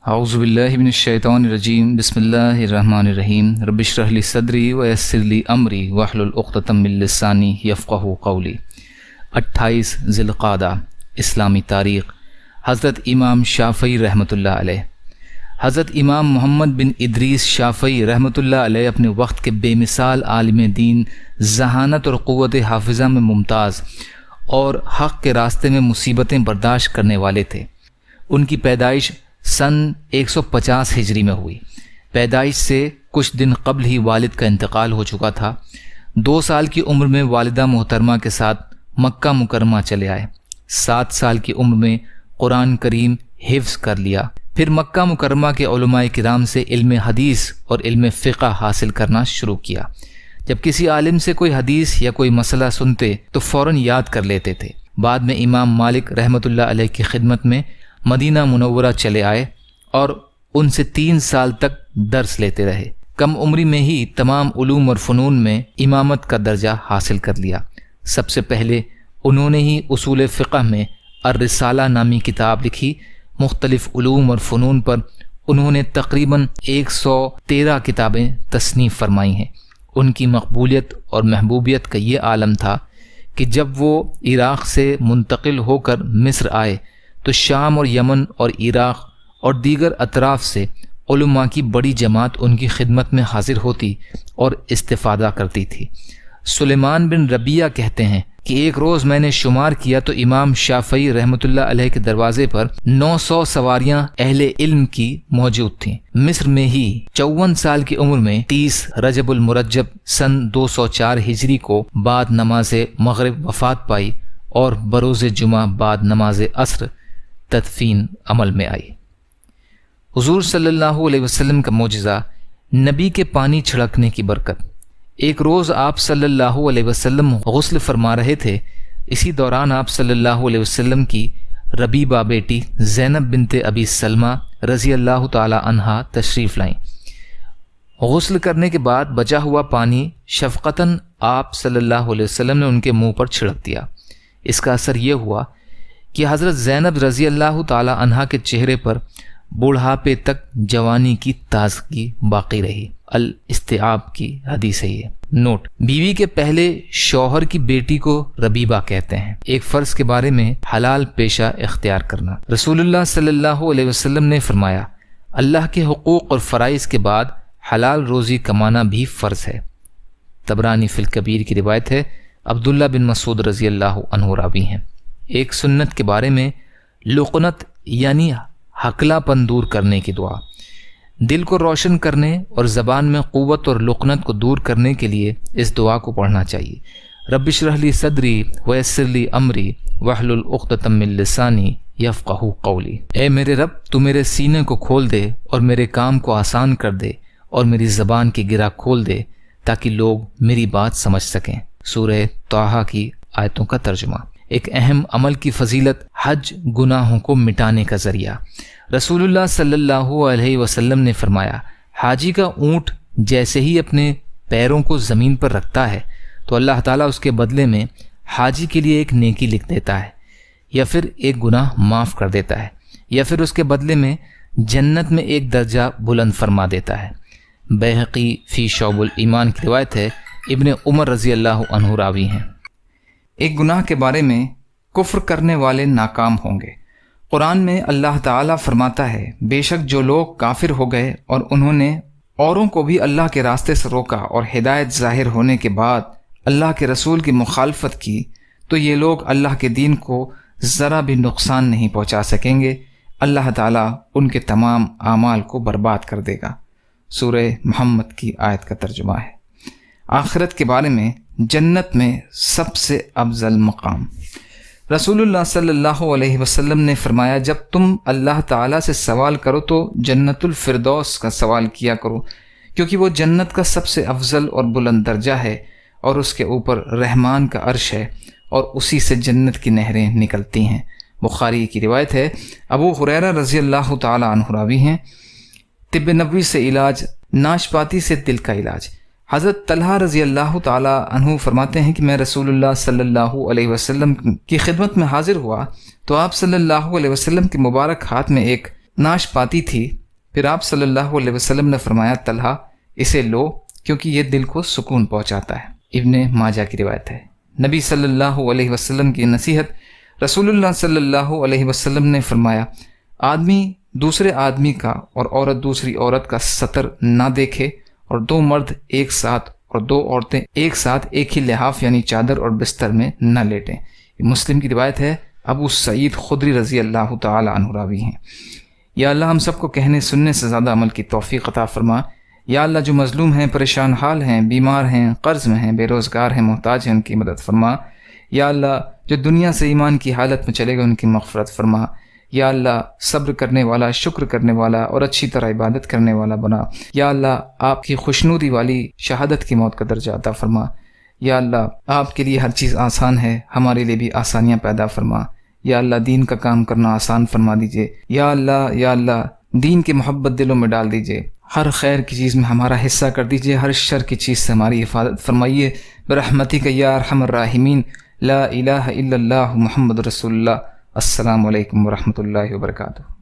اعوذ باللہ من الشیطان الرجیم بسم اللہ الرحمن الرحیم رب اشرح لی صدری ویسر لی امری واحلل عقدۃ من لسانی یفقہوا قولی۔ 28 ذی القعدہ اسلامی تاریخ۔ حضرت امام شافعی رحمۃ اللہ علیہ۔ حضرت امام محمد بن ادریس شافعی رحمۃ اللہ علیہ اپنے وقت کے بے مثال عالم دین، ذہانت اور قوت حافظہ میں ممتاز اور حق کے راستے میں مصیبتیں برداشت کرنے والے تھے۔ ان کی پیدائش سن 150 ہجری میں ہوئی۔ پیدائش سے کچھ دن قبل ہی والد کا انتقال ہو چکا تھا۔ 2 سال کی عمر میں والدہ محترمہ کے ساتھ مکہ مکرمہ چلے آئے۔ 7 سال کی عمر میں قرآن کریم حفظ کر لیا۔ پھر مکہ مکرمہ کے علماء کرام سے علم حدیث اور علم فقہ حاصل کرنا شروع کیا۔ جب کسی عالم سے کوئی حدیث یا کوئی مسئلہ سنتے تو فوراً یاد کر لیتے تھے۔ بعد میں امام مالک رحمۃ اللہ علیہ کی خدمت میں مدینہ منورہ چلے آئے اور ان سے 3 سال تک درس لیتے رہے۔ کم عمری میں ہی تمام علوم اور فنون میں امامت کا درجہ حاصل کر لیا۔ سب سے پہلے انہوں نے ہی اصول فقہ میں الرسالہ نامی کتاب لکھی۔ مختلف علوم اور فنون پر انہوں نے تقریباً 113 کتابیں تصنیف فرمائی ہیں۔ ان کی مقبولیت اور محبوبیت کا یہ عالم تھا کہ جب وہ عراق سے منتقل ہو کر مصر آئے تو شام اور یمن اور عراق اور دیگر اطراف سے علماء کی بڑی جماعت ان کی خدمت میں حاضر ہوتی اور استفادہ کرتی تھی۔ سلیمان بن ربیہ کہتے ہیں کہ ایک روز میں نے شمار کیا تو امام شافعی رحمۃ اللہ علیہ کے دروازے پر 900 سواریاں اہل علم کی موجود تھیں۔ مصر میں ہی 54 سال کی عمر میں 30 رجب المرجب سن 204 ہجری کو بعد نماز مغرب وفات پائی اور بروز جمعہ بعد نماز عصر تدفین عمل میں آئی۔ حضور صلی اللہ علیہ وسلم کا معجزہ، نبی کے پانی چھڑکنے کی برکت۔ ایک روز آپ صلی اللہ علیہ وسلم غسل فرما رہے تھے۔ اسی دوران آپ صلی اللہ علیہ وسلم کی ربیبہ بیٹی زینب بنت ابی سلمہ رضی اللہ تعالی عنہا تشریف لائیں۔ غسل کرنے کے بعد بچا ہوا پانی شفقتاً آپ صلی اللہ علیہ وسلم نے ان کے منہ پر چھڑک دیا۔ اس کا اثر یہ ہوا کہ حضرت زینب رضی اللہ تعالی عنہا کے چہرے پر بوڑھاپے تک جوانی کی تازگی باقی رہی۔ الاستیعاب کی حدیث ہے یہ۔ نوٹ: بیوی کے پہلے شوہر کی بیٹی کو ربیبہ کہتے ہیں۔ ایک فرض کے بارے میں حلال پیشہ اختیار کرنا۔ رسول اللہ صلی اللہ علیہ وسلم نے فرمایا، اللہ کے حقوق اور فرائض کے بعد حلال روزی کمانا بھی فرض ہے۔ طبرانی فی الکبیر کی روایت ہے۔ عبداللہ بن مسعود رضی اللہ عنہ راوی ہیں۔ ایک سنت کے بارے میں لقنت یعنی ہکلا پن دور کرنے کی دعا۔ دل کو روشن کرنے اور زبان میں قوت اور لقنت کو دور کرنے کے لیے اس دعا کو پڑھنا چاہیے۔ رب اشرح لی صدری ویسر لی امری واحلل عقدۃ من لسانی یفقہوا قولی۔ اے میرے رب، تو میرے سینے کو کھول دے اور میرے کام کو آسان کر دے اور میری زبان کی گرہ کھول دے تاکہ لوگ میری بات سمجھ سکیں۔ سورہ طٰہٰ کی آیتوں کا ترجمہ۔ ایک اہم عمل کی فضیلت، حج گناہوں کو مٹانے کا ذریعہ۔ رسول اللہ صلی اللہ علیہ وسلم نے فرمایا، حاجی کا اونٹ جیسے ہی اپنے پیروں کو زمین پر رکھتا ہے تو اللہ تعالیٰ اس کے بدلے میں حاجی کے لیے ایک نیکی لکھ دیتا ہے، یا پھر ایک گناہ معاف کر دیتا ہے، یا پھر اس کے بدلے میں جنت میں ایک درجہ بلند فرما دیتا ہے۔ بیہقی فی شعب الایمان کی روایت ہے۔ ابن عمر رضی اللہ عنہ راوی ہیں۔ ایک گناہ کے بارے میں، کفر کرنے والے ناکام ہوں گے۔ قرآن میں اللہ تعالیٰ فرماتا ہے، بے شک جو لوگ کافر ہو گئے اور انہوں نے اوروں کو بھی اللہ کے راستے سے روکا اور ہدایت ظاہر ہونے کے بعد اللہ کے رسول کی مخالفت کی تو یہ لوگ اللہ کے دین کو ذرا بھی نقصان نہیں پہنچا سکیں گے۔ اللہ تعالیٰ ان کے تمام اعمال کو برباد کر دے گا۔ سورہ محمد کی آیت کا ترجمہ ہے۔ آخرت کے بارے میں، جنت میں سب سے افضل مقام۔ رسول اللہ صلی اللہ علیہ وسلم نے فرمایا، جب تم اللہ تعالیٰ سے سوال کرو تو جنت الفردوس کا سوال کیا کرو، کیونکہ وہ جنت کا سب سے افضل اور بلند درجہ ہے اور اس کے اوپر رحمان کا عرش ہے اور اسی سے جنت کی نہریں نکلتی ہیں۔ بخاری کی روایت ہے۔ ابو ہریرہ رضی اللہ تعالیٰ عنہ راوی ہیں۔ طب نبوی سے علاج، ناشپاتی سے دل کا علاج۔ حضرت طلحہ رضی اللہ تعالیٰ عنہ فرماتے ہیں کہ میں رسول اللہ صلی اللہ علیہ وسلم کی خدمت میں حاضر ہوا تو آپ صلی اللہ علیہ وسلم کے مبارک ہاتھ میں ایک ناشپاتی تھی۔ پھر آپ صلی اللہ علیہ وسلم نے فرمایا طلحہ اسے لو کیونکہ یہ دل کو سکون پہنچاتا ہے۔ ابن ماجہ کی روایت ہے۔ نبی صلی اللہ علیہ وسلم کی نصیحت۔ رسول اللہ صلی اللہ علیہ وسلم نے فرمایا آدمی دوسرے آدمی کا اور عورت دوسری عورت کا سطر نہ دیکھے، اور دو مرد ایک ساتھ اور دو عورتیں ایک ساتھ ایک ہی لحاف یعنی چادر اور بستر میں نہ لیٹیں۔ مسلم کی روایت ہے۔ ابو سعید خدری رضی اللہ تعالی عنہ راوی ہیں۔ یا اللہ ہم سب کو کہنے سننے سے زیادہ عمل کی توفیق عطا فرما۔ یا اللہ جو مظلوم ہیں، پریشان حال ہیں، بیمار ہیں، قرض میں ہیں، بے روزگار ہیں، محتاج ہیں، ان کی مدد فرما۔ یا اللہ جو دنیا سے ایمان کی حالت میں چلے گئے ان کی مغفرت فرما۔ یا اللہ صبر کرنے والا، شکر کرنے والا اور اچھی طرح عبادت کرنے والا بنا۔ یا اللہ آپ کی خوشنودی والی شہادت کی موت کا درجہ عطا فرما۔ یا اللہ آپ کے لیے ہر چیز آسان ہے، ہمارے لیے بھی آسانیاں پیدا فرما۔ یا اللہ دین کا کام کرنا آسان فرما دیجئے۔ یا اللہ دین کی محبت دلوں میں ڈال دیجئے۔ ہر خیر کی چیز میں ہمارا حصہ کر دیجئے، ہر شر کی چیز سے ہماری حفاظت فرمائیے برحمتک یا ارحم الراحمین۔ لا الہ الا اللہ محمد رسول اللہ۔ السلام علیکم ورحمۃ اللہ وبرکاتہ۔